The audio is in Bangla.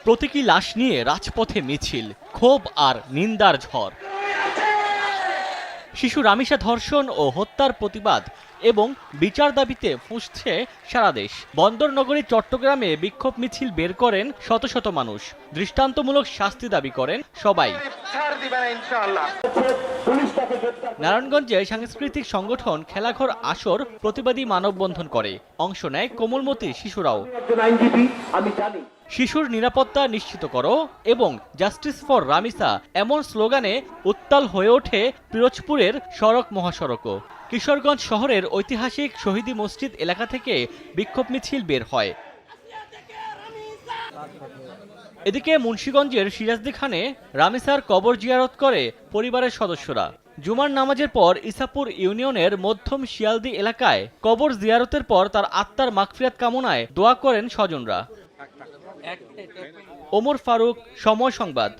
প্রতীকী লাশ নিয়ে রাজপথে মিছিল, ক্ষোভ আর নিন্দার ঝড়। শিশু রামিসা ধর্ষণ ও হত্যার প্রতিবাদ এবং বিচার দাবিতে ফুঁসছে সারা দেশ। বন্দরনগরী চট্টগ্রামে বিক্ষোভ মিছিল বের করেন শত শত মানুষ। দৃষ্টান্তমূলক শাস্তি দাবি করেন সবাই। নারায়ণগঞ্জে সাংস্কৃতিক সংগঠন খেলাঘর আসর প্রতিবাদী মানববন্ধন করে। অংশ নেয় কোমলমতি শিশুরাও। শিশুর নিরাপত্তা নিশ্চিত করো এবং জাস্টিস ফর রামিসা এমন স্লোগানে উত্তাল হয়ে ওঠে পিরোজপুরের সড়ক মহাসড়কও। কিশোরগঞ্জ শহরের ঐতিহাসিক শহীদী মসজিদ এলাকা থেকে বিক্ষোভ মিছিল বের হয়। এদিকে মুন্সিগঞ্জের সিরাজদিখানে রামিসার কবর জিয়ারত করে পরিবারের সদস্যরা। জুমার নামাজের পর ইসাপুর ইউনিয়নের মধ্যম শিয়ালদি এলাকায় কবর জিয়ারতের পর তার আত্মার মাগফিরাত কামনায় দোয়া করেন স্বজনরা। ওমর ফারুক, সময় সংবাদ।